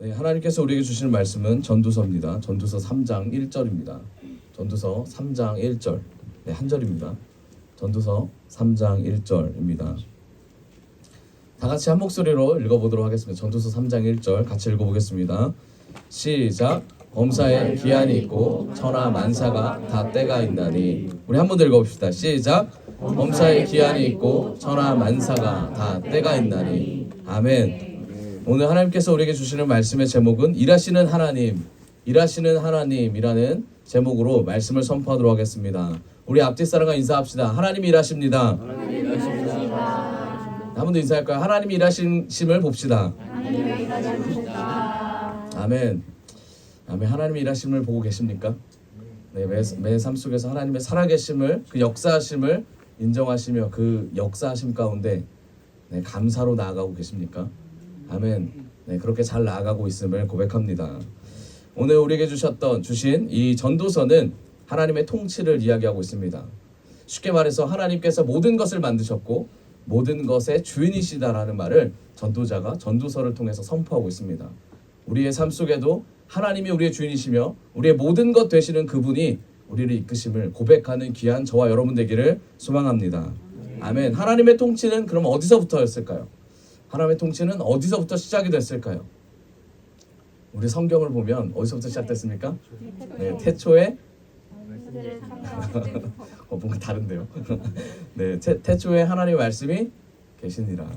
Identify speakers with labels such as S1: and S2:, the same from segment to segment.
S1: 네, 하나님께서 우리에게 주시는 말씀은 전도서입니다. 전도서 3장 1절입니다. 전도서 3장 1절. 네, 한 절입니다. 전도서 3장 1절입니다. 다 같이 한 목소리로 읽어보도록 하겠습니다. 전도서 3장 1절 같이 읽어보겠습니다. 시작. 범사에 기한이 있고 천하 만사가 다 때가 있나니. 우리 한 번 더 읽어봅시다. 시작. 범사에 기한이 있고 천하 만사가 다 때가 있나니. 아멘. 오늘 하나님께서 우리에게 주시는 말씀의 제목은 일하시는 하나님, 일하시는 하나님이라는 제목으로 말씀을 선포하도록 하겠습니다. 우리 앞뒤 사람과 인사합시다. 하나님이 일하십니다.
S2: 하나님 일하십니다.
S1: 한 번 더 인사할까요? 하나님이 일하심을 봅시다.
S2: 하나님의 일하십니다.
S1: 아멘. 아멘. 하나님의 일하심을 보고 계십니까? 네, 매 삶 속에서 하나님의 살아계심을, 그 역사하심을 인정하시며 그 역사하심 가운데 네, 감사로 나아가고 계십니까? 아멘. 네, 그렇게 잘 나아가고 있음을 고백합니다. 오늘 우리에게 주신 이 전도서는 하나님의 통치를 이야기하고 있습니다. 쉽게 말해서 하나님께서 모든 것을 만드셨고 모든 것의 주인이시다라는 말을 전도자가 전도서를 통해서 선포하고 있습니다. 우리의 삶 속에도 하나님이 우리의 주인이시며 우리의 모든 것 되시는 그분이 우리를 이끄심을 고백하는 귀한 저와 여러분 되기를 소망합니다. 아멘. 하나님의 통치는 그럼 어디서부터였을까요? 하나님의 통치는 어디서부터 시작이 됐을까요? 우리 성경을 보면 어디서부터 시작됐습니까? 네, 태초에 뭔가 다른데요. 네, 태초에 하나님의 말씀이 계시니라.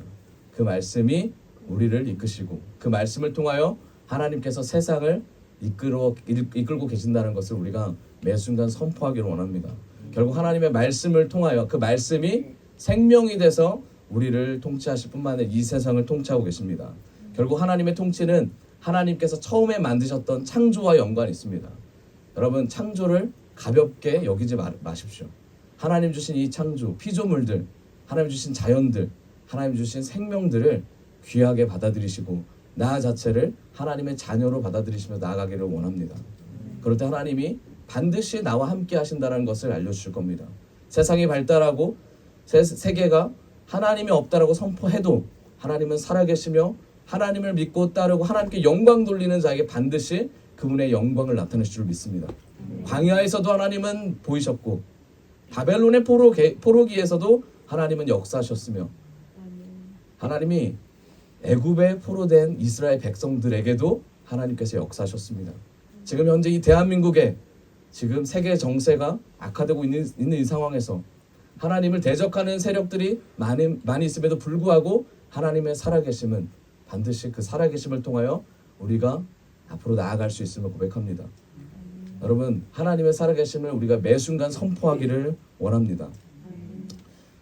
S1: 그 말씀이 우리를 이끄시고 그 말씀을 통하여 하나님께서 세상을 이끌고 계신다는 것을 우리가 매 순간 선포하기를 원합니다. 결국 하나님의 말씀을 통하여 그 말씀이 생명이 돼서 우리를 통치하실 뿐만 아니라 이 세상을 통치하고 계십니다. 결국 하나님의 통치는 하나님께서 처음에 만드셨던 창조와 연관이 있습니다. 여러분, 창조를 가볍게 여기지 마십시오. 하나님 주신 이 창조, 피조물들, 하나님 주신 자연들, 하나님 주신 생명들을 귀하게 받아들이시고 나 자체를 하나님의 자녀로 받아들이시며 나아가기를 원합니다. 그럴 때 하나님이 반드시 나와 함께 하신다는 것을 알려주실 겁니다. 세상이 발달하고 세계가 하나님이 없다라고 선포해도 하나님은 살아계시며 하나님을 믿고 따르고 하나님께 영광 돌리는 자에게 반드시 그분의 영광을 나타내실 줄 믿습니다. 광야에서도 하나님은 보이셨고 바벨론의 포로기에서도 하나님은 역사하셨으며 하나님이 애굽에 포로된 이스라엘 백성들에게도 하나님께서 역사하셨습니다. 지금 현재 이 대한민국에 지금 세계 정세가 악화되고 있는 이 상황에서 하나님을 대적하는 세력들이 많이 있음에도 불구하고 하나님의 살아계심은 반드시 그 살아계심을 통하여 우리가 앞으로 나아갈 수 있음을 고백합니다. 여러분, 하나님의 살아계심을 우리가 매 순간 선포하기를 원합니다.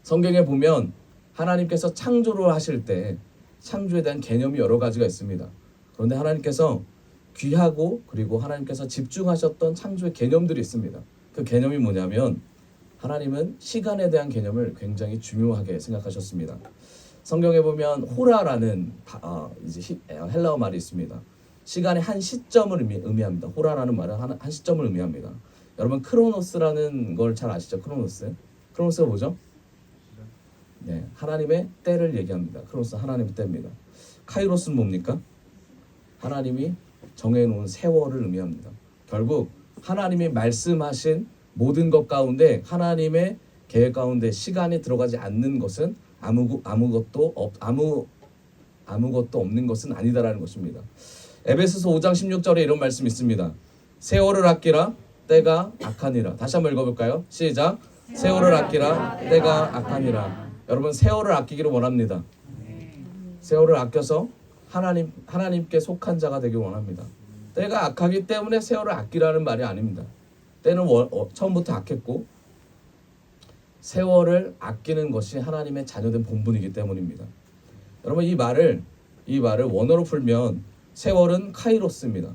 S1: 성경에 보면 하나님께서 창조를 하실 때 창조에 대한 개념이 여러 가지가 있습니다. 그런데 하나님께서 귀하고 그리고 하나님께서 집중하셨던 창조의 개념들이 있습니다. 그 개념이 뭐냐면 하나님은 시간에 대한 개념을 굉장히 중요하게 생각하셨습니다. 성경에 보면 호라라는 헬라어 말이 있습니다. 시간의 한 시점을 의미합니다. 호라라는 말은 한 시점을 의미합니다. 여러분, 크로노스라는 걸 잘 아시죠? 크로노스가 뭐죠? 네, 하나님의 때를 얘기합니다. 크로노스 하나님의 때입니다. 카이로스는 뭡니까? 하나님이 정해놓은 세월을 의미합니다. 결국 하나님이 말씀하신 모든 것 가운데 하나님의 계획 가운데 시간이 들어가지 않는 것은 아무것도 없는 것은 아니다라는 것입니다. 에베소서 5장 16절에 이런 말씀이 있습니다. 세월을 아끼라 때가 악하니라. 다시 한번 읽어볼까요? 시작. 세월을 아끼라 때가 악하니라. 여러분, 세월을 아끼기를 원합니다. 세월을 아껴서 하나님께 속한 자가 되길 원합니다. 때가 악하기 때문에 세월을 아끼라는 말이 아닙니다. 때는 처음부터 악했고 세월을 아끼는 것이 하나님의 자녀된 본분이기 때문입니다. 여러분, 이 말을 원어로 풀면 세월은 카이로스입니다.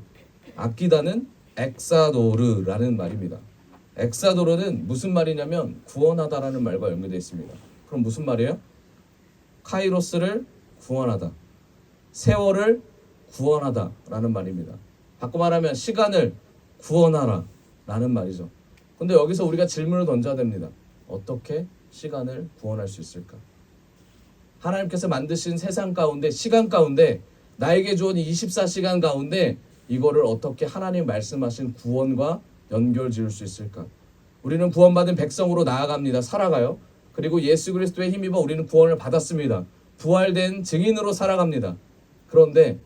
S1: 아끼다는 엑사도르라는 말입니다. 엑사도르는 무슨 말이냐면 구원하다라는 말과 연결되어 있습니다. 그럼 무슨 말이에요? 카이로스를 구원하다, 세월을 구원하다라는 말입니다. 바꿔 말하면 시간을 구원하라 라는 말이죠. 근데 여기서 우리가 질문을 던져야 됩니다. 어떻게 시간을 구원할 수 있을까? 하나님께서 만드신 세상 가운데, 시간 가운데 나에게 주어진 24시간 가운데 이거를 어떻게 하나님 말씀하신 구원과 연결 지을 수 있을까? 우리는 구원받은 백성으로 나아갑니다. 살아가요. 그리고 예수 그리스도의 힘입어 우리는 구원을 받았습니다. 부활된 증인으로 살아갑니다. 그런데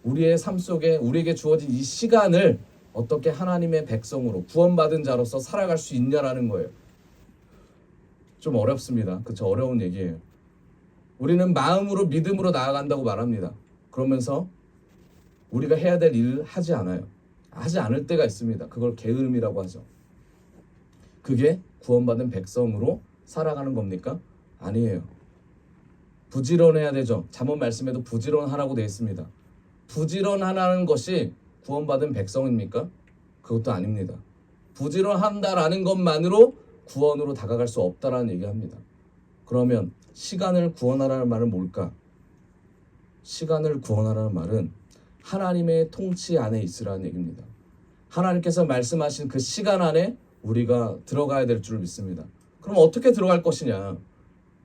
S1: 우리의 삶 속에 우리에게 주어진 이 시간을 어떻게 하나님의 백성으로 구원받은 자로서 살아갈 수 있냐라는 거예요. 좀 어렵습니다. 그렇죠? 어려운 얘기예요. 우리는 마음으로 믿음으로 나아간다고 말합니다. 그러면서 우리가 해야 될 일을 하지 않아요. 하지 않을 때가 있습니다. 그걸 게으름이라고 하죠. 그게 구원받은 백성으로 살아가는 겁니까? 아니에요. 부지런해야 되죠. 잠언 말씀에도 부지런하라고 되어 있습니다. 부지런하라는 것이 구원받은 백성입니까? 그것도 아닙니다. 부지런한다라는 것만으로 구원으로 다가갈 수 없다라는 얘기합니다. 그러면 시간을 구원하라는 말은 뭘까? 시간을 구원하라는 말은 하나님의 통치 안에 있으라는 얘기입니다. 하나님께서 말씀하신 그 시간 안에 우리가 들어가야 될 줄 믿습니다. 그럼 어떻게 들어갈 것이냐?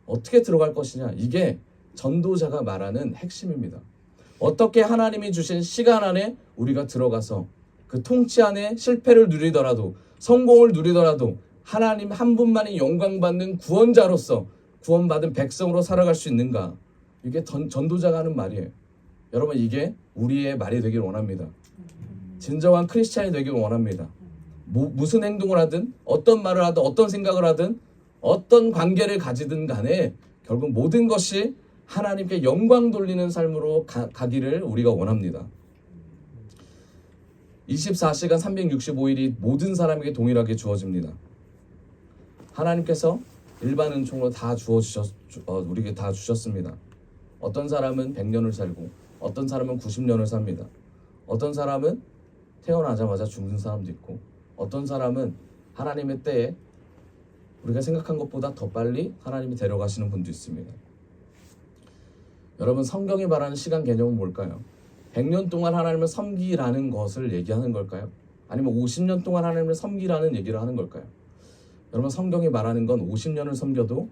S1: 어떻게 들어갈 것이냐? 이게 전도자가 말하는 핵심입니다. 어떻게 하나님이 주신 시간 안에 우리가 들어가서 그 통치 안에 실패를 누리더라도 성공을 누리더라도 하나님 한 분만이 영광받는 구원자로서 구원받은 백성으로 살아갈 수 있는가? 이게 전도자가 하는 말이에요. 여러분 이게 우리의 말이 되길 원합니다. 진정한 크리스찬이 되길 원합니다. 무슨 행동을 하든 어떤 말을 하든 어떤 생각을 하든 어떤 관계를 가지든 간에 결국 모든 것이 하나님께 영광 돌리는 삶으로 가기를 우리가 원합니다. 24시간 365일이 모든 사람에게 동일하게 주어집니다. 하나님께서 일반 은총으로 다 우리에게 다 주셨습니다. 어떤 사람은 100년을 살고 어떤 사람은 90년을 삽니다. 어떤 사람은 태어나자마자 죽는 사람도 있고 어떤 사람은 하나님의 때에 우리가 생각한 것보다 더 빨리 하나님이 데려가시는 분도 있습니다. 여러분 성경이 말하는 시간 개념은 뭘까요? 100년 동안 하나님을 섬기라는 것을 얘기하는 걸까요? 아니면 50년 동안 하나님을 섬기라는 얘기를 하는 걸까요? 여러분 성경이 말하는 건 50년을 섬겨도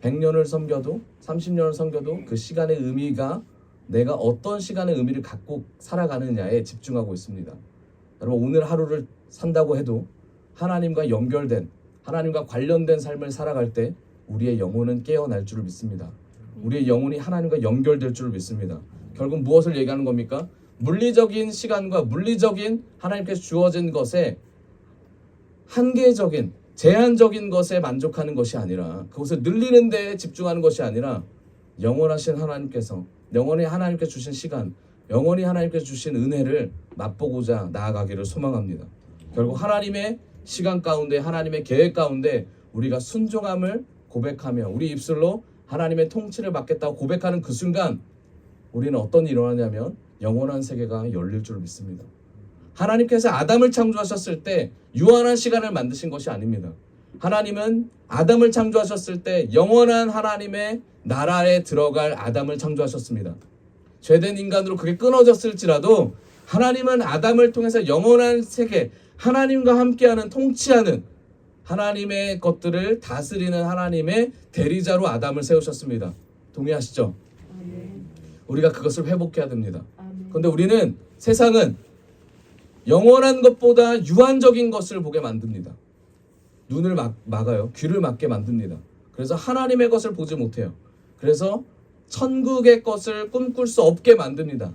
S1: 100년을 섬겨도 30년을 섬겨도 그 시간의 의미가 내가 어떤 시간의 의미를 갖고 살아가느냐에 집중하고 있습니다. 여러분 오늘 하루를 산다고 해도 하나님과 연결된 하나님과 관련된 삶을 살아갈 때 우리의 영혼은 깨어날 줄을 믿습니다. 우리의 영혼이 하나님과 연결될 줄을 믿습니다. 결국 무엇을 얘기하는 겁니까? 물리적인 시간과 물리적인 하나님께서 주어진 것에 한계적인 제한적인 것에 만족하는 것이 아니라 그것을 늘리는 데에 집중하는 것이 아니라 영원하신 하나님께서 영원히 하나님께 주신 시간 영원히 하나님께서 주신 은혜를 맛보고자 나아가기를 소망합니다. 결국 하나님의 시간 가운데 하나님의 계획 가운데 우리가 순종함을 고백하며 우리 입술로 하나님의 통치를 받겠다고 고백하는 그 순간 우리는 어떤 일이 일어나냐면 영원한 세계가 열릴 줄 믿습니다. 하나님께서 아담을 창조하셨을 때 유한한 시간을 만드신 것이 아닙니다. 하나님은 아담을 창조하셨을 때 영원한 하나님의 나라에 들어갈 아담을 창조하셨습니다. 죄된 인간으로 그게 끊어졌을지라도 하나님은 아담을 통해서 영원한 세계 하나님과 함께하는 통치하는 하나님의 것들을 다스리는 하나님의 대리자로 아담을 세우셨습니다. 동의하시죠? 우리가 그것을 회복해야 됩니다. 그런데 우리는 세상은 영원한 것보다 유한적인 것을 보게 만듭니다. 눈을 막아요. 귀를 막게 만듭니다. 그래서 하나님의 것을 보지 못해요. 그래서 천국의 것을 꿈꿀 수 없게 만듭니다.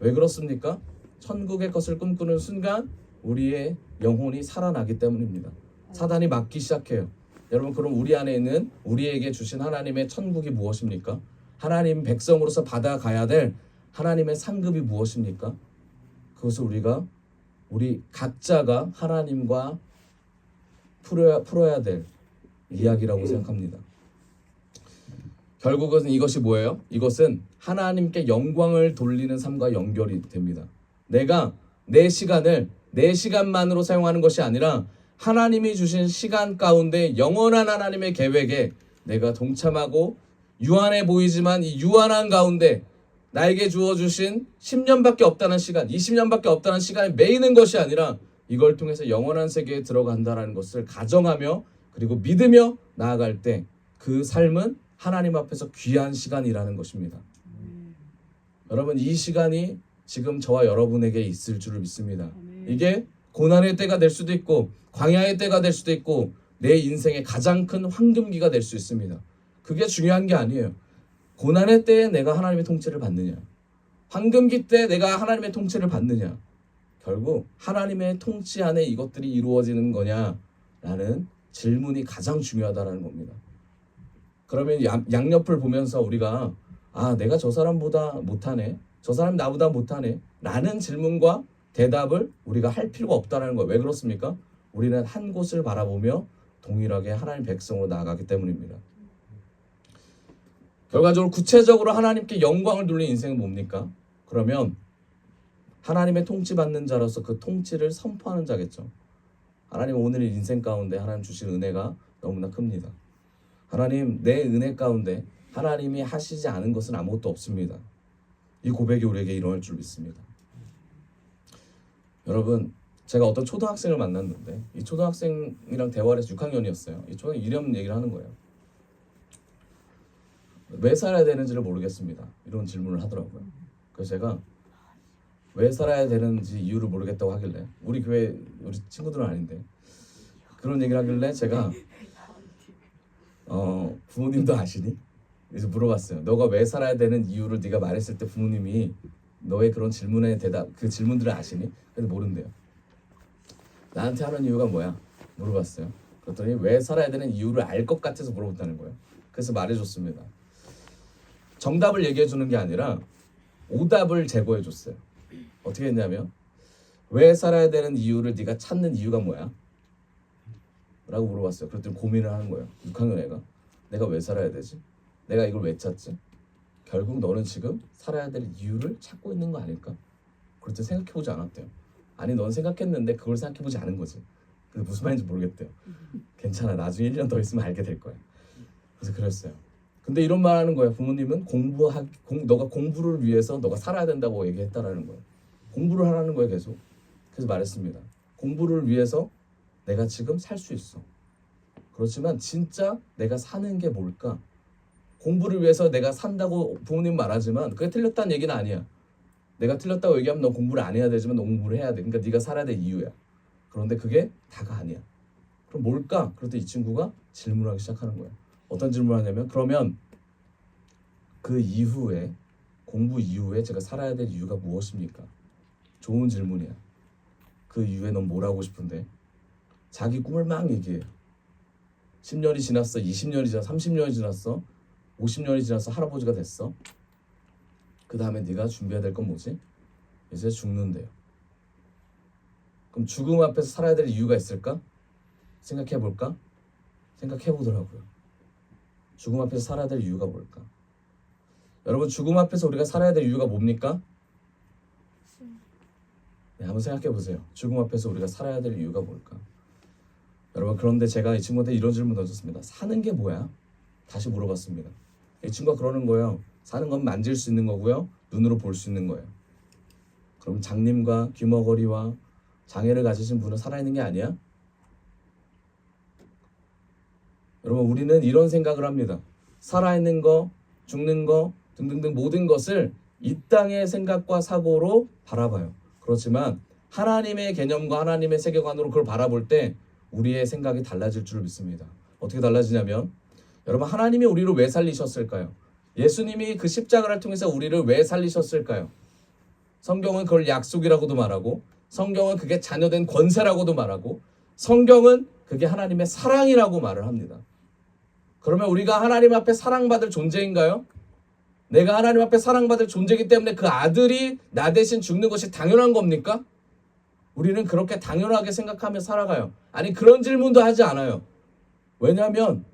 S1: 왜 그렇습니까? 천국의 것을 꿈꾸는 순간 우리의 영혼이 살아나기 때문입니다. 사단이 막기 시작해요. 여러분 그럼 우리 안에 있는 우리에게 주신 하나님의 천국이 무엇입니까? 하나님 백성으로서 받아가야 될 하나님의 상급이 무엇입니까? 그것을 우리 각자가 하나님과 풀어야 될 이야기라고 생각합니다. 결국은 이것이 뭐예요? 이것은 하나님께 영광을 돌리는 삶과 연결이 됩니다. 내가 내 시간을 내 시간만으로 사용하는 것이 아니라 하나님이 주신 시간 가운데 영원한 하나님의 계획에 내가 동참하고 유한해 보이지만 이 유한한 가운데 나에게 주어주신 10년밖에 없다는 시간, 20년밖에 없다는 시간에 매이는 것이 아니라 이걸 통해서 영원한 세계에 들어간다는 것을 가정하며 그리고 믿으며 나아갈 때 그 삶은 하나님 앞에서 귀한 시간이라는 것입니다. 여러분 이 시간이 지금 저와 여러분에게 있을 줄을 믿습니다. 이게 고난의 때가 될 수도 있고 광야의 때가 될 수도 있고 내 인생의 가장 큰 황금기가 될 수 있습니다. 그게 중요한 게 아니에요. 고난의 때에 내가 하나님의 통치를 받느냐, 황금기 때 내가 하나님의 통치를 받느냐, 결국 하나님의 통치 안에 이것들이 이루어지는 거냐라는 질문이 가장 중요하다는 겁니다. 그러면 양옆을 보면서 우리가 내가 저 사람보다 못하네, 저 사람 나보다 못하네 라는 질문과 대답을 우리가 할 필요가 없다는 거예요. 왜 그렇습니까? 우리는 한 곳을 바라보며 동일하게 하나님 백성으로 나아가기 때문입니다. 결과적으로 구체적으로 하나님께 영광을 돌리는 인생은 뭡니까? 그러면 하나님의 통치받는 자로서 그 통치를 선포하는 자겠죠. 하나님 오늘 인생 가운데 하나님 주신 은혜가 너무나 큽니다. 하나님 내 은혜 가운데 하나님이 하시지 않은 것은 아무것도 없습니다. 이 고백이 우리에게 일어날 줄 믿습니다. 여러분 제가 어떤 초등학생을 만났는데 이 초등학생이랑 대화를 해서 6학년이었어요. 이 초등학생 이런 얘기를 하는 거예요. 왜 살아야 되는지를 모르겠습니다. 이런 질문을 하더라고요. 그래서 제가 왜 살아야 되는지 이유를 모르겠다고 하길래 우리 교회 우리 친구들은 아닌데 그런 얘기를 하길래 제가 부모님도 아시니? 그래서 물어봤어요. 너가 왜 살아야 되는 이유를 네가 말했을 때 부모님이 너의 그런 질문에 대답 그 질문들을 아시니? 근데 모른대요. 나한테 하는 이유가 뭐야? 물어봤어요. 그랬더니 왜 살아야 되는 이유를 알 것 같아서 물어봤다는 거예요. 그래서 말해줬습니다. 정답을 얘기해주는 게 아니라 오답을 제공해줬어요. 어떻게 했냐면 왜 살아야 되는 이유를 네가 찾는 이유가 뭐야? 라고 물어봤어요. 그랬더니 고민을 하는 거예요. 6학년 애가 내가 왜 살아야 되지? 내가 이걸 왜 찾지? 결국 너는 지금 살아야 될 이유를 찾고 있는 거 아닐까? 그랬더니 생각해보지 않았대요. 아니 넌 생각했는데 그걸 생각해보지 않은 거지. 근데 무슨 말인지 모르겠대요. 괜찮아 나중에 1년 더 있으면 알게 될 거야. 그래서 그랬어요. 근데 이런 말 하는 거예요. 부모님은 너가 공부를 위해서 너가 살아야 된다고 얘기했다라는 거예요. 공부를 하라는 거예요 계속. 그래서 말했습니다. 공부를 위해서 내가 지금 살 수 있어. 그렇지만 진짜 내가 사는 게 뭘까? 공부를 위해서 내가 산다고 부모님 말하지만 그게 틀렸다는 얘기는 아니야. 내가 틀렸다고 얘기하면 너 공부를 안 해야 되지만 너 공부를 해야 돼. 그러니까 네가 살아야 될 이유야. 그런데 그게 다가 아니야. 그럼 뭘까? 그랬더니 이 친구가 질문하기 시작하는 거예요. 어떤 질문을 하냐면 그러면 그 이후에 공부 이후에 제가 살아야 될 이유가 무엇입니까? 좋은 질문이야. 그 이후에 넌 뭘 하고 싶은데? 자기 꿈을 막 얘기해요. 10년이 지났어, 20년이 지났어, 30년이 지났어, 50년이 지났어, 할아버지가 됐어. 그 다음에 네가 준비해야 될 건 뭐지? 이제 죽는데요. 그럼 죽음 앞에서 살아야 될 이유가 있을까? 생각해볼까? 생각해보더라고요. 죽음 앞에서 살아야 될 이유가 뭘까? 여러분 죽음 앞에서 우리가 살아야 될 이유가 뭡니까? 네, 한번 생각해보세요. 죽음 앞에서 우리가 살아야 될 이유가 뭘까? 여러분 그런데 제가 이 친구한테 이런 질문 던졌습니다. 사는 게 뭐야? 다시 물어봤습니다. 이 친구가 그러는 거예요. 사는 건 만질 수 있는 거고요. 눈으로 볼 수 있는 거예요. 그럼 장님과 귀머거리와 장애를 가지신 분은 살아있는 게 아니야? 여러분 우리는 이런 생각을 합니다. 살아있는 거, 죽는 거 등등등 모든 것을 이 땅의 생각과 사고로 바라봐요. 그렇지만 하나님의 개념과 하나님의 세계관으로 그걸 바라볼 때 우리의 생각이 달라질 줄 믿습니다. 어떻게 달라지냐면 여러분 하나님이 우리를 왜 살리셨을까요? 예수님이 그 십자가를 통해서 우리를 왜 살리셨을까요? 성경은 그걸 약속이라고도 말하고 성경은 그게 자녀된 권세라고도 말하고 성경은 그게 하나님의 사랑이라고 말을 합니다. 그러면 우리가 하나님 앞에 사랑받을 존재인가요? 내가 하나님 앞에 사랑받을 존재이기 때문에 그 아들이 나 대신 죽는 것이 당연한 겁니까? 우리는 그렇게 당연하게 생각하며 살아가요. 아니 그런 질문도 하지 않아요. 왜냐하면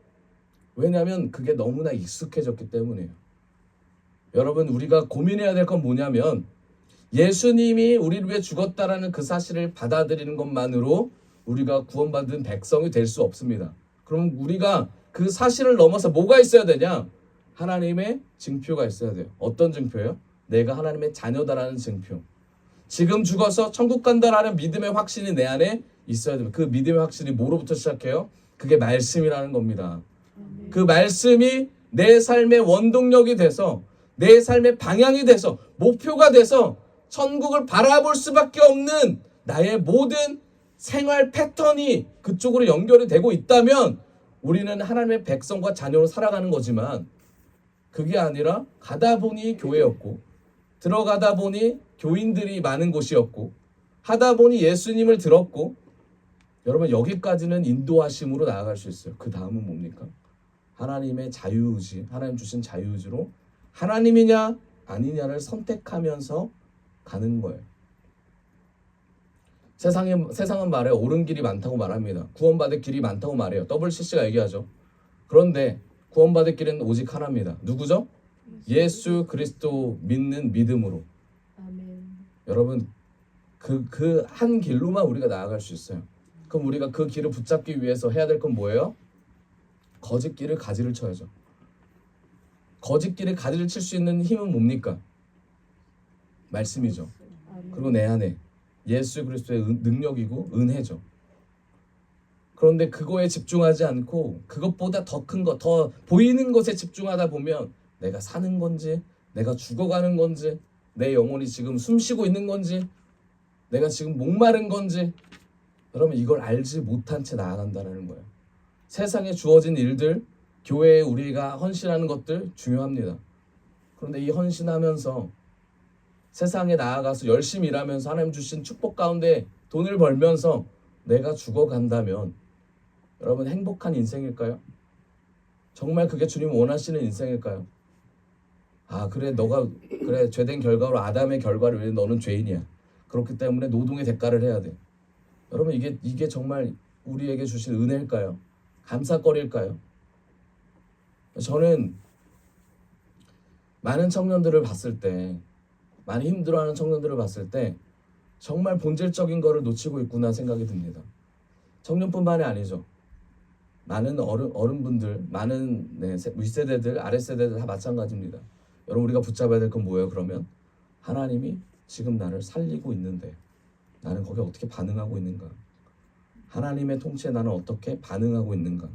S1: 그게 너무나 익숙해졌기 때문이에요. 여러분 우리가 고민해야 될 건 뭐냐면 예수님이 우리를 위해 죽었다라는 그 사실을 받아들이는 것만으로 우리가 구원받은 백성이 될 수 없습니다. 그럼 우리가 그 사실을 넘어서 뭐가 있어야 되냐? 하나님의 증표가 있어야 돼요. 어떤 증표예요? 내가 하나님의 자녀다라는 증표. 지금 죽어서 천국 간다라는 믿음의 확신이 내 안에 있어야 됩니다. 그 믿음의 확신이 뭐로부터 시작해요? 그게 말씀이라는 겁니다. 그 말씀이 내 삶의 원동력이 돼서 내 삶의 방향이 돼서 목표가 돼서 천국을 바라볼 수밖에 없는 나의 모든 생활 패턴이 그쪽으로 연결이 되고 있다면 우리는 하나님의 백성과 자녀로 살아가는 거지만 그게 아니라 가다 보니 교회였고 들어가다 보니 교인들이 많은 곳이었고 하다 보니 예수님을 들었고 여러분 여기까지는 인도하심으로 나아갈 수 있어요. 그 다음은 뭡니까? 하나님의 자유의지, 하나님 주신 자유의지로 하나님이냐 아니냐를 선택하면서 가는 거예요. 세상은 말해요. 옳은 길이 많다고 말합니다. 구원받을 길이 많다고 말해요. WCC가 얘기하죠. 그런데 구원받을 길은 오직 하나입니다. 누구죠? 예수 그리스도 믿는 믿음으로.
S2: 아멘.
S1: 여러분 그 한 길로만 우리가 나아갈 수 있어요. 그럼 우리가 그 길을 붙잡기 위해서 해야 될 건 뭐예요? 거짓 길을 가지를 쳐야죠. 거짓 길을 가지를 칠 수 있는 힘은 뭡니까? 말씀이죠.
S2: 아멘.
S1: 그리고 내 안에 예수 그리스도의 능력이고 은혜죠. 그런데 그거에 집중하지 않고 그것보다 더 큰 것, 더 보이는 것에 집중하다 보면 내가 사는 건지, 내가 죽어가는 건지, 내 영혼이 지금 숨쉬고 있는 건지, 내가 지금 목마른 건지, 여러분 이걸 알지 못한 채 나아간다는 거예요. 세상에 주어진 일들, 교회에 우리가 헌신하는 것들 중요합니다. 그런데 이 헌신하면서 세상에 나아가서 열심히 일하면서 하나님 주신 축복 가운데 돈을 벌면서 내가 죽어간다면 여러분 행복한 인생일까요? 정말 그게 주님 원하시는 인생일까요? 아 그래 너가 그래 죄된 결과로 아담의 결과를 위해 너는 죄인이야. 그렇기 때문에 노동의 대가를 해야 돼. 여러분 이게 정말 우리에게 주신 은혜일까요? 감사거리일까요? 저는 많은 청년들을 봤을 때 많이 힘들어하는 청년들을 봤을 때 정말 본질적인 거를 놓치고 있구나 생각이 듭니다. 청년뿐만이 아니죠. 많은 어른분들, 많은 윗세대들, 아랫세대들 다 마찬가지입니다. 여러분 우리가 붙잡아야 될 건 뭐예요? 그러면 하나님이 지금 나를 살리고 있는데 나는 거기에 어떻게 반응하고 있는가? 하나님의 통치에 나는 어떻게 반응하고 있는가?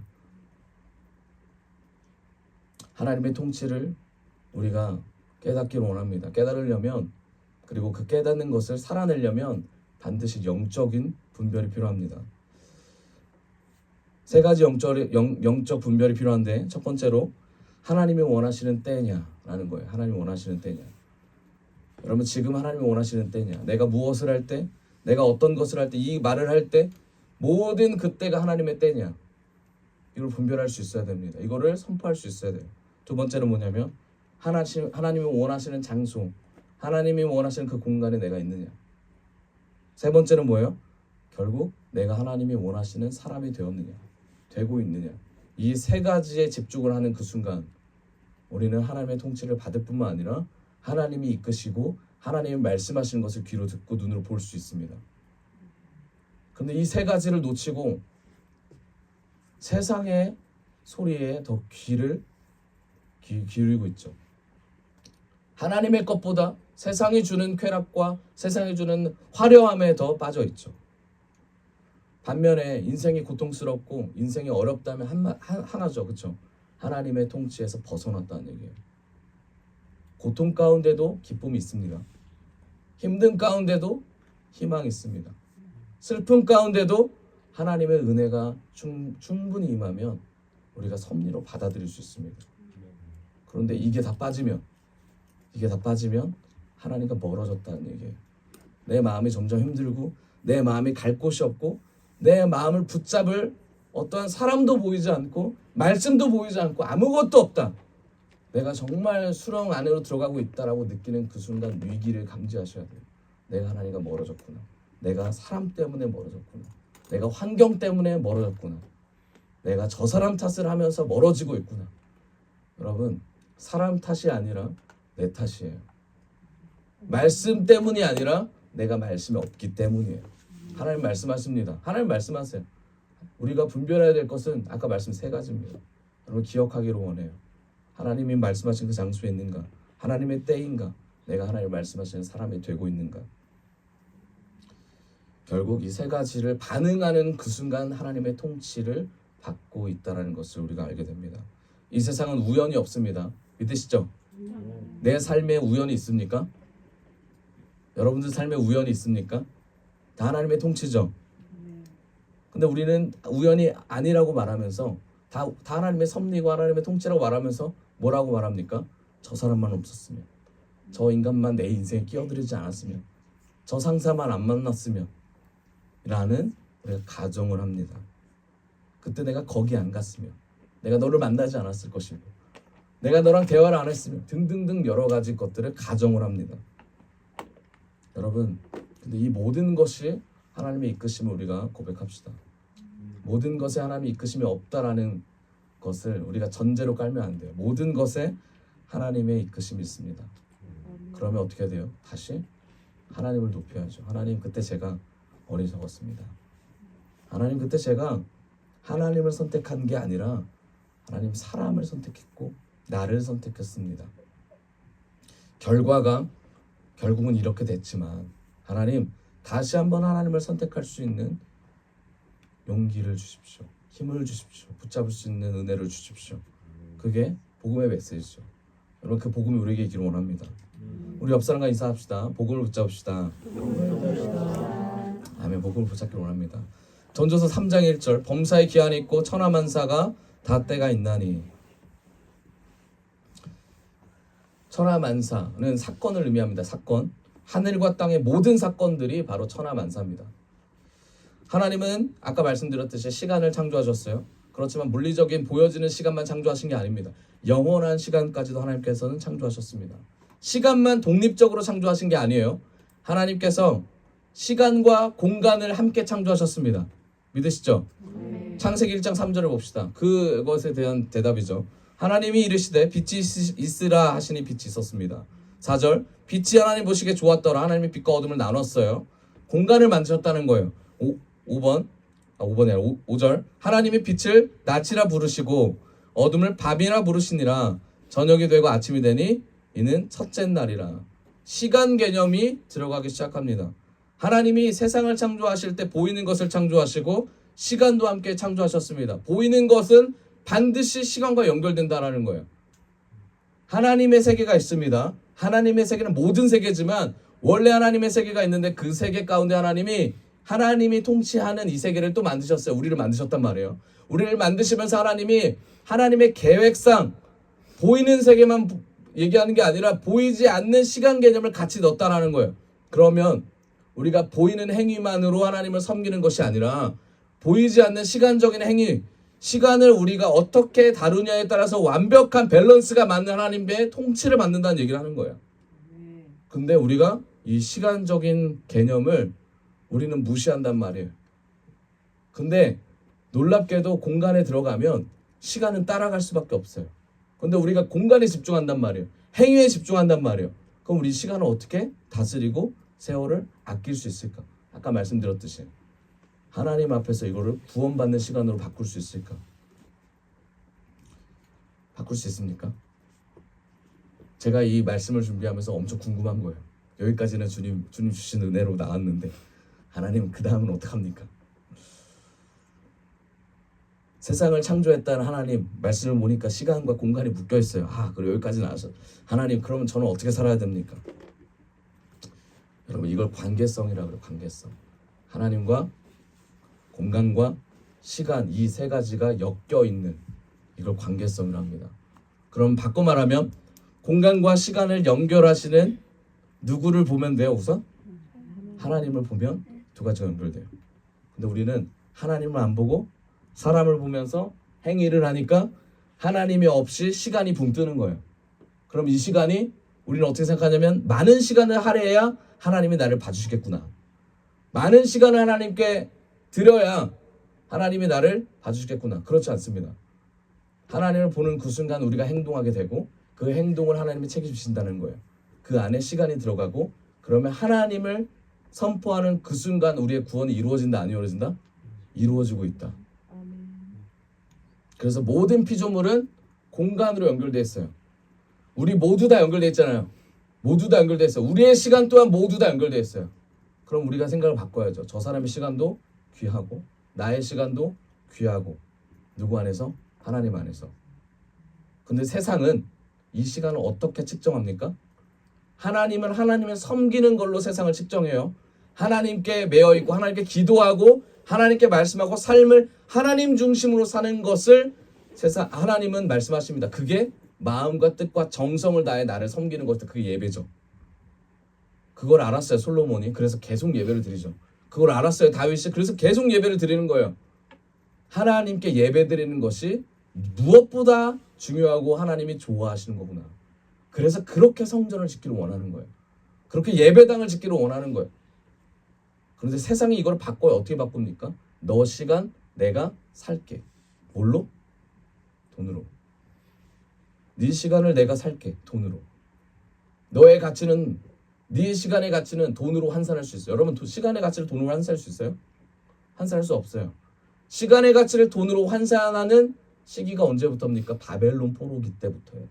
S1: 하나님의 통치를 우리가 깨닫기를 원합니다. 깨달으려면 그리고 그 깨닫는 것을 살아내려면 반드시 영적인 분별이 필요합니다. 세 가지 영적 분별이 필요한데 첫 번째로 하나님이 원하시는 때냐라는 거예요. 하나님이 원하시는 때냐. 여러분 지금 하나님이 원하시는 때냐. 내가 무엇을 할 때, 내가 어떤 것을 할 때, 이 말을 할 때 모든 그때가 하나님의 때냐. 이걸 분별할 수 있어야 됩니다. 이거를 선포할 수 있어야 돼요. 두 번째는 뭐냐면 하나님이 원하시는 장소, 하나님이 원하시는 그 공간에 내가 있느냐. 세 번째는 뭐예요? 결국 내가 하나님이 원하시는 사람이 되었느냐, 되고 있느냐. 이 세 가지에 집중을 하는 그 순간 우리는 하나님의 통치를 받을 뿐만 아니라 하나님이 이끄시고 하나님이 말씀하시는 것을 귀로 듣고 눈으로 볼 수 있습니다. 그런데 이 세 가지를 놓치고 세상의 소리에 더 귀를 기울이고 있죠. 하나님의 것보다 세상이 주는 쾌락과 세상이 주는 화려함에 더 빠져 있죠. 반면에 인생이 고통스럽고 인생이 어렵다면 하나죠. 그렇죠? 하나님의 통치에서 벗어났다는 얘기예요. 고통 가운데도 기쁨이 있습니다. 힘든 가운데도 희망이 있습니다. 슬픔 가운데도 하나님의 은혜가 충분히 임하면 우리가 섭리로 받아들일 수 있습니다. 그런데 이게 다 빠지면 하나님과 멀어졌다는 얘기예요. 내 마음이 점점 힘들고 내 마음이 갈 곳이 없고 내 마음을 붙잡을 어떠한 사람도 보이지 않고 말씀도 보이지 않고 아무것도 없다. 내가 정말 수렁 안으로 들어가고 있다라고 느끼는 그 순간 위기를 감지하셔야 돼요. 내가 하나님과 멀어졌구나. 내가 사람 때문에 멀어졌구나. 내가 환경 때문에 멀어졌구나. 내가 저 사람 탓을 하면서 멀어지고 있구나. 여러분 사람 탓이 아니라 내 탓이에요. 말씀 때문이 아니라 내가 말씀이 없기 때문이에요. 하나님 말씀하십니다. 하나님 말씀하세요. 우리가 분별해야 될 것은 아까 말씀 세 가지입니다. 여러분 기억하기를 원해요. 하나님이 말씀하신 그 장소에 있는가? 하나님의 때인가? 내가 하나님 말씀하시는 사람이 되고 있는가? 결국 이 세 가지를 반응하는 그 순간 하나님의 통치를 받고 있다는 것을 우리가 알게 됩니다. 이 세상은 우연이 없습니다. 믿으시죠? 내 삶에 우연이 있습니까? 여러분들 삶에 우연이 있습니까? 다 하나님의 통치죠. 근데 우리는 우연이 아니라고 말하면서 다 하나님의 섭리고 하나님의 통치라고 말하면서 뭐라고 말합니까? 저 사람만 없었으면, 저 인간만 내 인생에 끼어들지 않았으면, 저 상사만 안 만났으면 라는 우리가 가정을 합니다. 그때 내가 거기 안 갔으면, 내가 너를 만나지 않았을 것이고, 내가 너랑 대화를 안 했으면 등등등 여러 가지 것들을 가정을 합니다. 여러분, 근데 이 모든 것이 하나님의 이끄심을 우리가 고백합시다. 모든 것에 하나님의 이끄심이 없다라는 것을 우리가 전제로 깔면 안 돼요. 모든 것에 하나님의 이끄심이 있습니다. 그러면 어떻게 돼요? 다시 하나님을 높여야죠. 하나님, 그때 제가 어리석었습니다. 하나님, 그때 제가 하나님을 선택한 게 아니라 하나님 사람을 선택했고 나를 선택했습니다. 결과가 결국은 이렇게 됐지만 하나님, 다시 한번 하나님을 선택할 수 있는 용기를 주십시오. 힘을 주십시오. 붙잡을 수 있는 은혜를 주십시오. 그게 복음의 메시지죠. 여러분, 그 복음이 우리에게 있기를 원합니다. 우리 옆 사람과 인사합시다. 복음을 붙잡읍시다. 아멘. 복음을 붙잡기를 원합니다. 전도서 3장 1절, 범사의 기한이 있고 천하만사가 다 때가 있나니. 천하만사는 사건을 의미합니다. 사건. 하늘과 땅의 모든 사건들이 바로 천하만사입니다. 하나님은 아까 말씀드렸듯이 시간을 창조하셨어요. 그렇지만 물리적인 보여지는 시간만 창조하신 게 아닙니다. 영원한 시간까지도 하나님께서는 창조하셨습니다. 시간만 독립적으로 창조하신 게 아니에요. 하나님께서 시간과 공간을 함께 창조하셨습니다. 믿으시죠? 창세기 1장 3절을 봅시다. 그것에 대한 대답이죠. 하나님이 이르시되 빛이 있으라 하시니 빛이 있었습니다. 4절, 빛이 하나님 보시기에 좋았더라. 하나님이 빛과 어둠을 나눴어요. 공간을 만드셨다는 거예요. 5절, 하나님이 빛을 낮이라 부르시고 어둠을 밤이라 부르시니라. 저녁이 되고 아침이 되니 이는 첫째 날이라. 시간 개념이 들어가기 시작합니다. 하나님이 세상을 창조하실 때 보이는 것을 창조하시고 시간도 함께 창조하셨습니다. 보이는 것은 반드시 시간과 연결된다는 거예요. 하나님의 세계가 있습니다. 하나님의 세계는 모든 세계지만 원래 하나님의 세계가 있는데 그 세계 가운데 하나님이 통치하는 이 세계를 또 만드셨어요. 우리를 만드셨단 말이에요. 우리를 만드시면서 하나님이 하나님의 계획상 보이는 세계만 얘기하는 게 아니라 보이지 않는 시간 개념을 같이 넣었다라는 거예요. 그러면 우리가 보이는 행위만으로 하나님을 섬기는 것이 아니라 보이지 않는 시간적인 행위, 시간을 우리가 어떻게 다루냐에 따라서 완벽한 밸런스가 맞는 하나님의 통치를 받는다는 얘기를 하는 거예요. 근데 우리가 이 시간적인 개념을 우리는 무시한단 말이에요. 근데 놀랍게도 공간에 들어가면 시간은 따라갈 수밖에 없어요. 근데 우리가 공간에 집중한단 말이에요. 행위에 집중한단 말이에요. 그럼 우리 시간을 어떻게 다스리고 세월을 아낄 수 있을까? 아까 말씀드렸듯이 하나님 앞에서 이거를 구원받는 시간으로 바꿀 수 있을까? 바꿀 수 있습니까? 제가 이 말씀을 준비하면서 엄청 궁금한 거예요. 여기까지는 주님 주신 은혜로 나왔는데 하나님, 그 다음은 어떡합니까? 세상을 창조했다는 하나님 말씀을 보니까 시간과 공간이 묶여 있어요. 그리고 여기까지 나와서 하나님, 그러면 저는 어떻게 살아야 됩니까? 여러분, 이걸 관계성이라고 그래요. 관계성. 하나님과 공간과 시간, 이 세 가지가 엮여 있는, 이걸 관계성이라고 합니다. 그럼 바꿔 말하면 공간과 시간을 연결하시는 누구를 보면 돼요? 우선 하나님을 보면 두 가지가 연결돼요. 근데 우리는 하나님을 안 보고 사람을 보면서 행위를 하니까 하나님이 없이 시간이 붕 뜨는 거예요. 그럼 이 시간이 우리는 어떻게 생각하냐면 많은 시간을 할애해야 하나님이 나를 봐주시겠구나. 많은 시간을 하나님께 드려야 하나님이 나를 봐주시겠구나. 그렇지 않습니다. 하나님을 보는 그 순간 우리가 행동하게 되고 그 행동을 하나님이 책임지신다는 거예요. 그 안에 시간이 들어가고 그러면 하나님을 선포하는 그 순간 우리의 구원이 이루어진다, 안 이루어진다? 이루어지고 있다. 그래서 모든 피조물은 공간으로 연결되어 있어요. 우리 모두 다 연결되어 있잖아요. 모두 다 연결되어 있어요. 우리의 시간 또한 모두 다 연결되어 있어요. 그럼 우리가 생각을 바꿔야죠. 저 사람의 시간도 귀하고 나의 시간도 귀하고 누구 안에서? 하나님 안에서. 근데 세상은 이 시간을 어떻게 측정합니까? 하나님은 하나님을 섬기는 걸로 세상을 측정해요. 하나님께 매여 있고 하나님께 기도하고 하나님께 말씀하고 삶을 하나님 중심으로 사는 것을 세상 하나님은 말씀하십니다. 그게 마음과 뜻과 정성을 다해 나를 섬기는 것도 그게 예배죠. 그걸 알았어요, 솔로몬이. 그래서 계속 예배를 드리죠. 그걸 알았어요, 다윗이. 그래서 계속 예배를 드리는 거예요. 하나님께 예배 드리는 것이 무엇보다 중요하고 하나님이 좋아하시는 거구나. 그래서 그렇게 성전을 짓기를 원하는 거예요. 그렇게 예배당을 짓기를 원하는 거예요. 그런데 세상이 이걸 바꿔요. 어떻게 바꿉니까? 너 시간 내가 살게. 뭘로? 돈으로. 네 시간을 내가 살게. 돈으로. 너의 가치는, 네 시간의 가치는 돈으로 환산할 수 있어요. 여러분, 시간의 가치를 돈으로 환산할 수 있어요? 환산할 수 없어요. 시간의 가치를 돈으로 환산하는 시기가 언제부터입니까? 바벨론 포로기 때부터예요.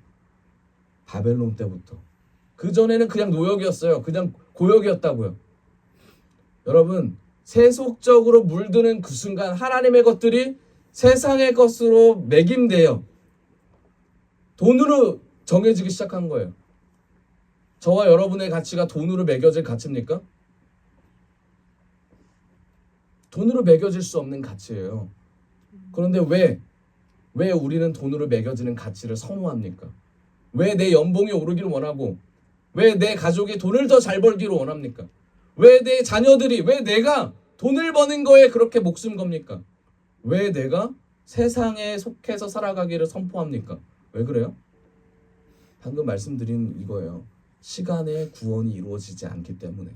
S1: 바벨론 때부터. 그전에는 그냥 노역이었어요. 그냥 고역이었다고요. 여러분, 세속적으로 물드는 그 순간 하나님의 것들이 세상의 것으로 매김돼요. 돈으로 정해지기 시작한 거예요. 저와 여러분의 가치가 돈으로 매겨질 가치입니까? 돈으로 매겨질 수 없는 가치예요. 그런데 왜 우리는 돈으로 매겨지는 가치를 선호합니까? 왜 내 연봉이 오르기를 원하고, 왜 내 가족이 돈을 더 잘 벌기를 원합니까? 왜 내 자녀들이, 왜 내가 돈을 버는 거에 그렇게 목숨 겁니까? 왜 내가 세상에 속해서 살아가기를 선포합니까? 왜 그래요? 방금 말씀드린 이거예요. 시간의 구원이 이루어지지 않기 때문에,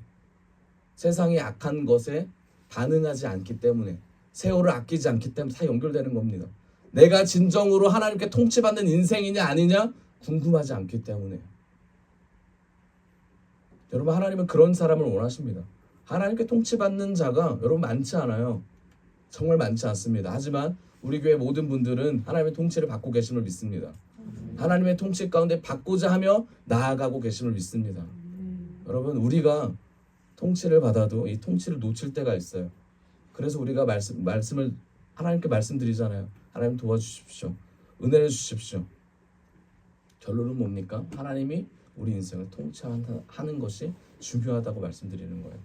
S1: 세상의 악한 것에 반응하지 않기 때문에, 세월을 아끼지 않기 때문에 다 연결되는 겁니다. 내가 진정으로 하나님께 통치받는 인생이냐 아니냐 궁금하지 않기 때문에. 여러분, 하나님은 그런 사람을 원하십니다. 하나님께 통치받는 자가 여러분 많지 않아요. 정말 많지 않습니다. 하지만 우리 교회 모든 분들은 하나님의 통치를 받고 계심을 믿습니다. 하나님의 통치 가운데 받고자 하며 나아가고 계심을 믿습니다. 여러분, 우리가 통치를 받아도 이 통치를 놓칠 때가 있어요. 그래서 우리가 말씀을 하나님께 말씀드리잖아요. 하나님 도와주십시오. 은혜를 주십시오. 결론은 뭡니까? 하나님이 우리 인생을 통치하는 것이 중요하다고 말씀드리는 거예요.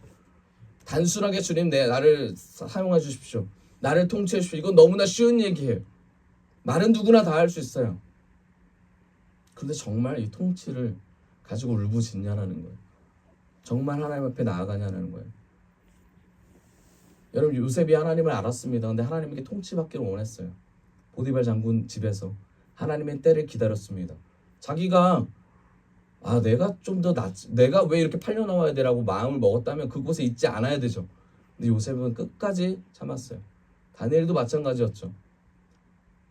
S1: 단순하게 주님 나를 사용해 주십시오. 나를 통치해 주십시오. 이건 너무나 쉬운 얘기예요. 말은 누구나 다 할 수 있어요. 그런데 정말 이 통치를 가지고 울부짖냐는 거예요. 정말 하나님 앞에 나아가냐는 거예요. 여러분, 요셉이 하나님을 알았습니다. 근데 하나님에게 통치받기를 원했어요. 보디발 장군 집에서 하나님의 때를 기다렸습니다. 자기가 내가 좀 더 내가 왜 이렇게 팔려 나와야 되라고 마음을 먹었다면 그곳에 있지 않아야 되죠. 근데 요셉은 끝까지 참았어요. 다니엘도 마찬가지였죠.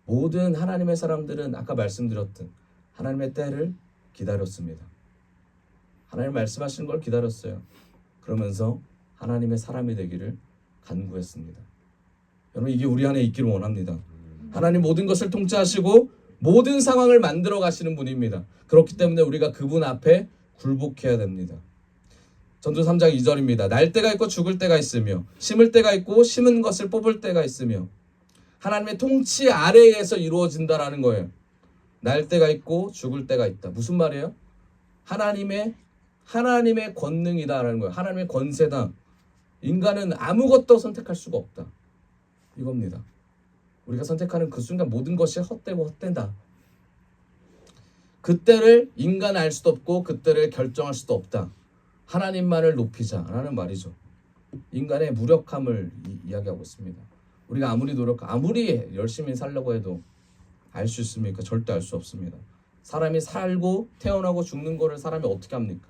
S1: 모든 하나님의 사람들은 아까 말씀드렸던 하나님의 때를 기다렸습니다. 하나님 말씀하시는 걸 기다렸어요. 그러면서 하나님의 사람이 되기를 간구했습니다. 여러분, 이게 우리 안에 있기를 원합니다. 하나님 모든 것을 통치하시고 모든 상황을 만들어 가시는 분입니다. 그렇기 때문에 우리가 그분 앞에 굴복해야 됩니다. 전도 3장 2절입니다. 날 때가 있고 죽을 때가 있으며 심을 때가 있고 심은 것을 뽑을 때가 있으며 하나님의 통치 아래에서 이루어진다라는 거예요. 날 때가 있고 죽을 때가 있다. 무슨 말이에요? 하나님의 권능이다라는 거예요. 하나님의 권세다. 인간은 아무것도 선택할 수가 없다. 이겁니다. 우리가 선택하는 그 순간 모든 것이 헛되고 헛된다. 그때를 인간은 알 수도 없고 그때를 결정할 수도 없다. 하나님만을 높이자라는 말이죠. 인간의 무력함을 이야기하고 있습니다. 우리가 아무리 열심히 살려고 해도 알 수 있습니까? 절대 알 수 없습니다. 사람이 살고 태어나고 죽는 거를 사람이 어떻게 합니까?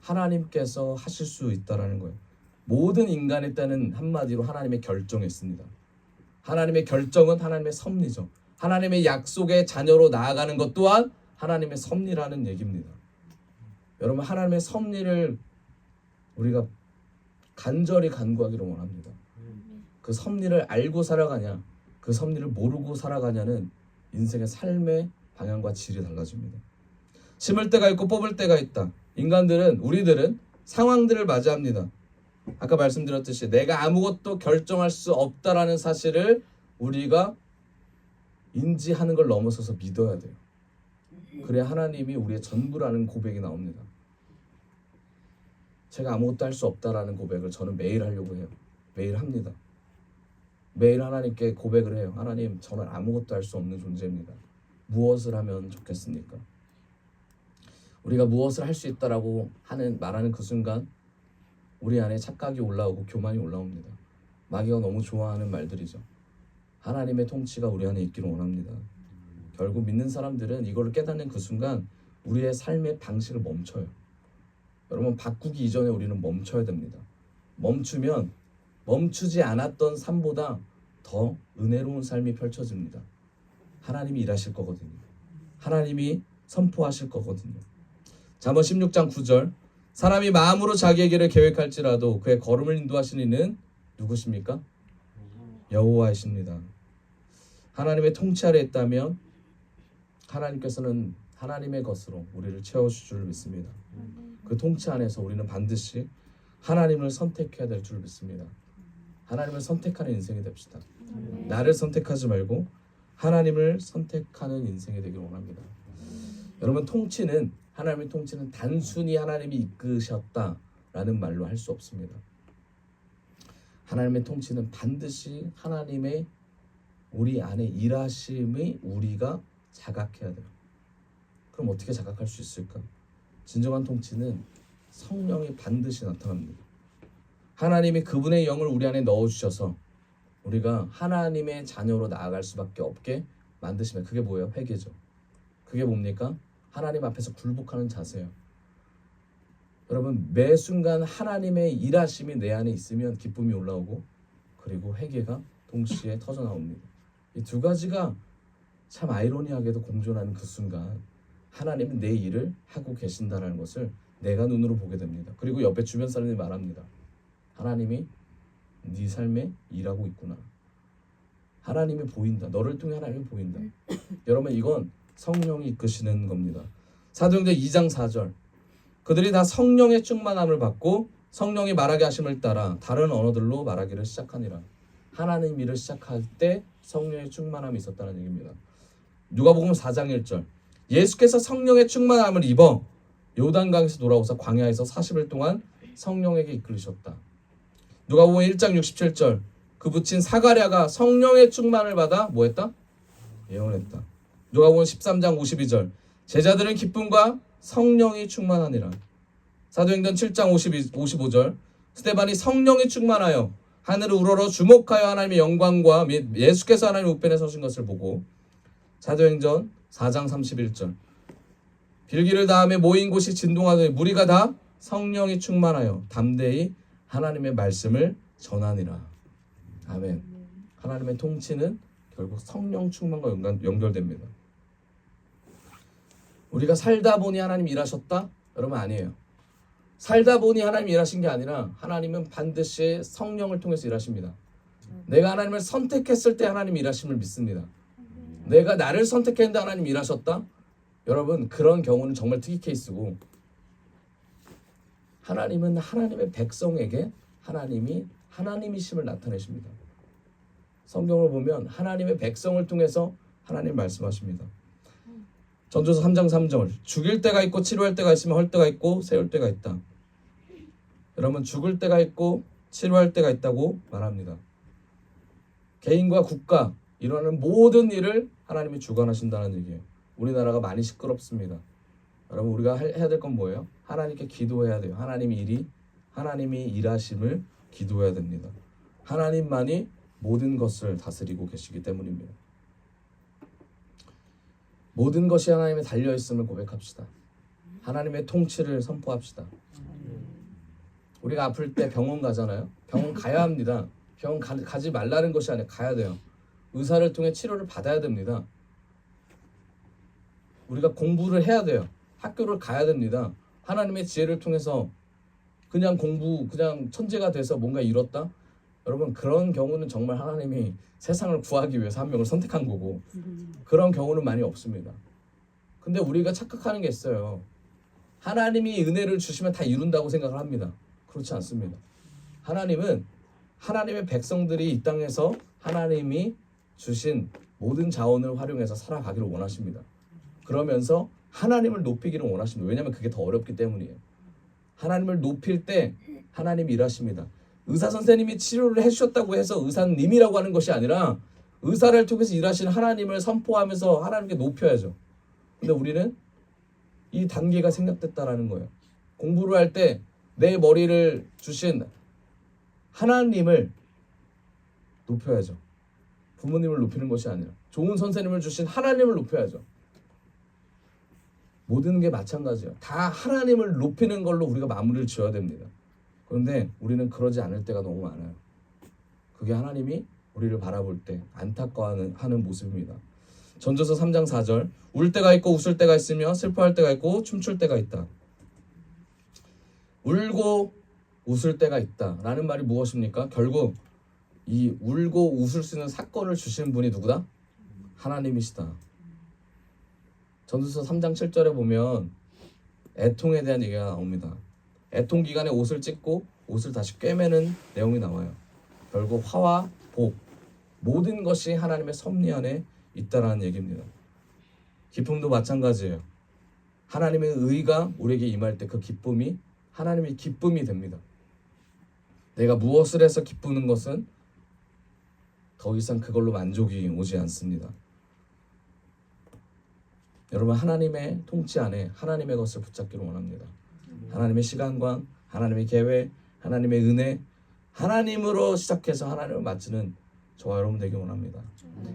S1: 하나님께서 하실 수 있다라는 거예요. 모든 인간의 때는 한마디로 하나님의 결정에 있습니다. 하나님의 결정은 하나님의 섭리죠. 하나님의 약속의 자녀로 나아가는 것 또한 하나님의 섭리라는 얘기입니다. 여러분, 하나님의 섭리를 우리가 간절히 간구하기를 원합니다. 그 섭리를 알고 살아가냐, 그 섭리를 모르고 살아가냐는 인생의 삶의 방향과 질이 달라집니다. 심을 때가 있고 뽑을 때가 있다. 우리들은 상황들을 맞이합니다. 아까 말씀드렸듯이 내가 아무것도 결정할 수 없다라는 사실을 우리가 인지하는 걸 넘어서서 믿어야 돼요. 그래야 하나님이 우리의 전부라는 고백이 나옵니다. 제가 아무것도 할 수 없다라는 고백을 저는 매일 하려고 해요. 매일 합니다. 매일 하나님께 고백을 해요. 하나님, 저는 아무것도 할 수 없는 존재입니다. 무엇을 하면 좋겠습니까? 우리가 무엇을 할 수 있다라고 말하는 그 순간 우리 안에 착각이 올라오고 교만이 올라옵니다. 마귀가 너무 좋아하는 말들이죠. 하나님의 통치가 우리 안에 있기를 원합니다. 결국 믿는 사람들은 이걸 깨닫는 그 순간 우리의 삶의 방식을 멈춰요. 여러분, 바꾸기 이전에 우리는 멈춰야 됩니다. 멈추면 멈추지 않았던 삶보다 더 은혜로운 삶이 펼쳐집니다. 하나님이 일하실 거거든요. 하나님이 선포하실 거거든요. 잠언 16장 9절, 사람이 마음으로 자기의 길을 계획할지라도 그의 걸음을 인도하시는 이는 누구십니까? 여호와이십니다. 하나님의 통치 아래 있다면 하나님께서는 하나님의 것으로 우리를 채워주실 줄 믿습니다. 그 통치 안에서 우리는 반드시 하나님을 선택해야 될 줄 믿습니다. 하나님을 선택하는 인생이 됩시다. 나를 선택하지 말고 하나님을 선택하는 인생이 되길 원합니다. 여러분, 하나님의 통치는 단순히 하나님이 이끄셨다라는 말로 할 수 없습니다. 하나님의 통치는 반드시 하나님의 우리 안에 일하심의 우리가 자각해야 돼요. 그럼 어떻게 자각할 수 있을까? 진정한 통치는 성령이 반드시 나타납니다. 하나님이 그분의 영을 우리 안에 넣어주셔서 우리가 하나님의 자녀로 나아갈 수밖에 없게 만드시면, 그게 뭐예요? 회개죠. 그게 뭡니까? 하나님 앞에서 굴복하는 자세예요. 여러분, 매 순간 하나님의 일하심이 내 안에 있으면 기쁨이 올라오고, 그리고 회개가 동시에 터져 나옵니다. 이 두 가지가 참 아이러니하게도 공존하는 그 순간 하나님은 내 일을 하고 계신다는 것을 내가 눈으로 보게 됩니다. 그리고 옆에 주변 사람들이 말합니다. 하나님이 네 삶에 일하고 있구나. 하나님이 보인다. 너를 통해 하나님이 보인다. 여러분, 이건 성령이 이끄시는 겁니다. 사도행전 2장 4절, 그들이 다 성령의 충만함을 받고 성령이 말하게 하심을 따라 다른 언어들로 말하기를 시작하니라. 하나님 일을 시작할 때 성령의 충만함이 있었다는 얘기입니다. 누가복음 4장 1절, 예수께서 성령의 충만함을 입어 요단강에서 돌아오사 광야에서 40일 동안 성령에게 이끌리셨다. 누가복음 1장 67절, 그 붙인 사가랴가 성령의 충만을 받아 뭐했다? 예언했다. 누가복음 13장 52절, 제자들은 기쁨과 성령이 충만하니라. 사도행전 7장 55절, 스데반이 성령이 충만하여 하늘을 우러러 주목하여 하나님의 영광과 및 예수께서 하나님 우편에 서신 것을 보고. 사도행전 4장 31절, 빌기를 다음에 모인 곳이 진동하더니 무리가 다 성령이 충만하여 담대히 하나님의 말씀을 전하니라. 아멘. 하나님의 통치는 결국 성령 충만과 연결됩니다. 우리가 살다 보니 하나님 일하셨다? 여러분, 아니에요. 살다 보니 하나님 일하신 게 아니라 하나님은 반드시 성령을 통해서 일하십니다. 내가 하나님을 선택했을 때 하나님 일하심을 믿습니다. 내가 나를 선택했는데 하나님 일하셨다? 여러분, 그런 경우는 정말 특이 케이스고, 하나님은 하나님의 백성에게 하나님이 하나님이심을 나타내십니다. 성경을 보면 하나님의 백성을 통해서 하나님 말씀하십니다. 전도서 3장 3절, 죽일 때가 있고 치료할 때가 있으면 헐 때가 있고 세울 때가 있다. 여러분, 죽을 때가 있고 치료할 때가 있다고 말합니다. 개인과 국가, 일어나는 모든 일을 하나님이 주관하신다는 얘기예요. 우리나라가 많이 시끄럽습니다. 여러분, 우리가 해야 될 건 뭐예요? 하나님께 기도해야 돼요. 하나님이 일하심을 기도해야 됩니다. 하나님만이 모든 것을 다스리고 계시기 때문입니다. 모든 것이 하나님에 달려있음을 고백합시다. 하나님의 통치를 선포합시다. 우리가 아플 때 병원 가잖아요. 병원 가야 합니다. 병원 가지 말라는 것이 아니라 가야 돼요. 의사를 통해 치료를 받아야 됩니다. 우리가 공부를 해야 돼요. 학교를 가야 됩니다. 하나님의 지혜를 통해서 그냥 천재가 돼서 뭔가 이뤘다? 여러분, 그런 경우는 정말 하나님이 세상을 구하기 위해서 한 명을 선택한 거고, 그런 경우는 많이 없습니다. 근데 우리가 착각하는 게 있어요. 하나님이 은혜를 주시면 다 이룬다고 생각을 합니다. 그렇지 않습니다. 하나님은 하나님의 백성들이 이 땅에서 하나님이 주신 모든 자원을 활용해서 살아가기를 원하십니다. 그러면서 하나님을 높이기를 원하십니다. 왜냐하면 그게 더 어렵기 때문이에요. 하나님을 높일 때 하나님이 일하십니다. 의사 선생님이 치료를 해주셨다고 해서 의사님이라고 하는 것이 아니라 의사를 통해서 일하시는 하나님을 선포하면서 하나님께 높여야죠. 근데 우리는 이 단계가 생략됐다라는 거예요. 공부를 할 때 내 머리를 주신 하나님을 높여야죠. 부모님을 높이는 것이 아니라 좋은 선생님을 주신 하나님을 높여야죠. 모든 게 마찬가지예요. 다 하나님을 높이는 걸로 우리가 마무리를 지어야 됩니다. 그런데 우리는 그러지 않을 때가 너무 많아요. 그게 하나님이 우리를 바라볼 때 안타까워하는 모습입니다. 전도서 3장 4절 울 때가 있고 웃을 때가 있으며 슬퍼할 때가 있고 춤출 때가 있다. 울고 웃을 때가 있다 라는 말이 무엇입니까? 결국 이 울고 웃을 수 있는 사건을 주시는 분이 누구다? 하나님이시다. 전도서 3장 7절에 보면 애통에 대한 얘기가 나옵니다. 애통 기간에 옷을 찢고 옷을 다시 꿰매는 내용이 나와요. 결국 화와 복 모든 것이 하나님의 섭리 안에 있다라는 얘기입니다. 기쁨도 마찬가지예요. 하나님의 의가 우리에게 임할 때 그 기쁨이 하나님의 기쁨이 됩니다. 내가 무엇을 해서 기쁘는 것은 더 이상 그걸로 만족이 오지 않습니다. 여러분 하나님의 통치 안에 하나님의 것을 붙잡기를 원합니다. 하나님의 시간관, 하나님의 계획, 하나님의 은혜, 하나님으로 시작해서 하나님을 맞추는 저와 여러분 되기 원합니다.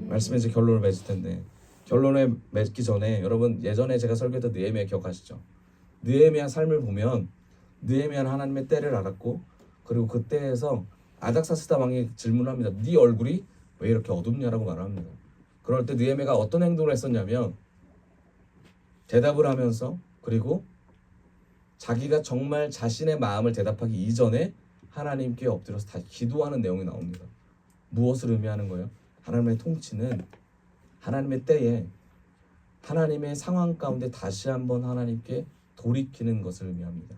S1: 말씀에 이제 결론을 맺을 텐데 결론을 맺기 전에 여러분 예전에 제가 설교했던 느헤미야 기억하시죠? 느헤미야 삶을 보면 느헤미야는 하나님의 때를 알았고 그리고 그 때에서 아닥사스다 왕이 질문합니다. 네 얼굴이 왜 이렇게 어둡냐라고 말합니다. 그럴 때 느헤미야가 어떤 행동을 했었냐면 대답을 하면서 그리고 자기가 정말 자신의 마음을 대답하기 이전에 하나님께 엎드려서 다시 기도하는 내용이 나옵니다. 무엇을 의미하는 거예요? 하나님의 통치는 하나님의 때에 하나님의 상황 가운데 다시 한번 하나님께 돌이키는 것을 의미합니다.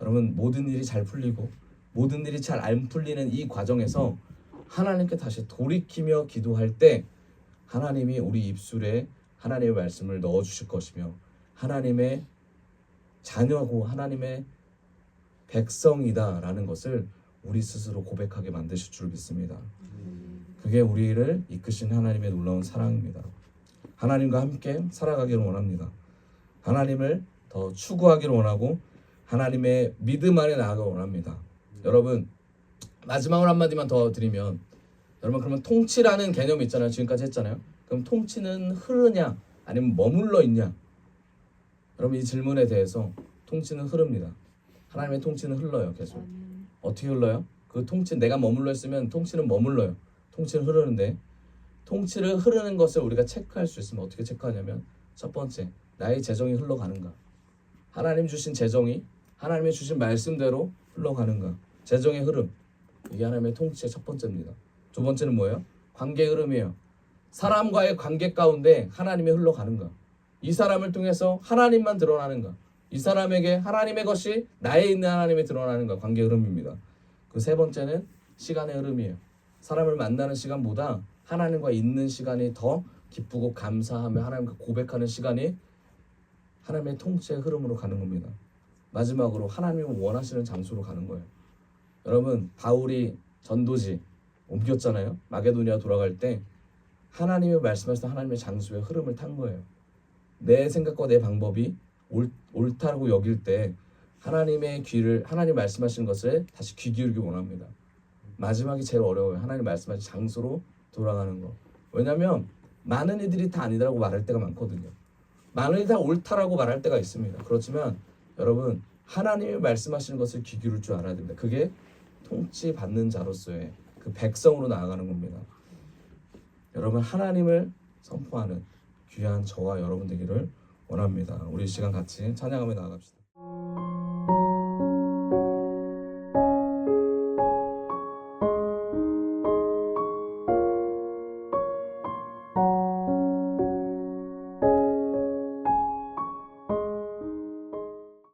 S1: 여러분 모든 일이 잘 풀리고 모든 일이 잘 안 풀리는 이 과정에서 하나님께 다시 돌이키며 기도할 때 하나님이 우리 입술에 하나님의 말씀을 넣어주실 것이며 하나님의 자녀고 하나님의 백성이다라는 것을 우리 스스로 고백하게 만드실 줄 믿습니다. 그게 우리를 이끄신 하나님의 놀라운 사랑입니다. 하나님과 함께 살아가기를 원합니다. 하나님을 더 추구하기를 원하고 하나님의 믿음 안에 나아가기를 원합니다. 여러분 마지막으로 한마디만 더 드리면 여러분 그러면 통치라는 개념이 있잖아요. 지금까지 했잖아요. 그럼 통치는 흐르냐 아니면 머물러 있냐? 여러분 이 질문에 대해서 통치는 흐릅니다. 하나님의 통치는 흘러요. 계속. 어떻게 흘러요? 그 통치 내가 머물러 있으면 통치는 머물러요. 통치는 흐르는데 통치를 흐르는 것을 우리가 체크할 수 있으면 어떻게 체크하냐면 첫 번째 나의 재정이 흘러가는가? 하나님 주신 재정이 하나님의 주신 말씀대로 흘러가는가? 재정의 흐름 이게 하나님의 통치의 첫 번째입니다. 두 번째는 뭐예요? 관계의 흐름이에요. 사람과의 관계 가운데 하나님의 흘러가는가? 이 사람을 통해서 하나님만 드러나는가? 이 사람에게 하나님의 것이 나에 있는 하나님이 드러나는가? 관계의 흐름입니다. 그 세 번째는 시간의 흐름이에요. 사람을 만나는 시간보다 하나님과 있는 시간이 더 기쁘고 감사하며 하나님과 고백하는 시간이 하나님의 통치의 흐름으로 가는 겁니다. 마지막으로 하나님이 원하시는 장소로 가는 거예요. 여러분 바울이 전도지 옮겼잖아요. 마게도니아 돌아갈 때 하나님의 말씀하시던 하나님의 장소의 흐름을 탄 거예요. 내 생각과 내 방법이 옳다고 여길 때 하나님의 귀를 하나님 말씀하시는 것을 다시 귀 기울이기 원합니다. 마지막이 제일 어려워요. 하나님 말씀하신 장소로 돌아가는 거. 왜냐하면 많은 이들이 다 아니다라고 말할 때가 많거든요. 많은 이들이 다 옳다라고 말할 때가 있습니다. 그렇지만 여러분 하나님이 말씀하시는 것을 귀 기울일 줄 알아야 됩니다. 그게 통치받는 자로서의 그 백성으로 나아가는 겁니다. 여러분 하나님을 선포하는 귀한 저와 여러분 되기를 원합니다. 우리 이 시간 같이 찬양하며 나아갑시다.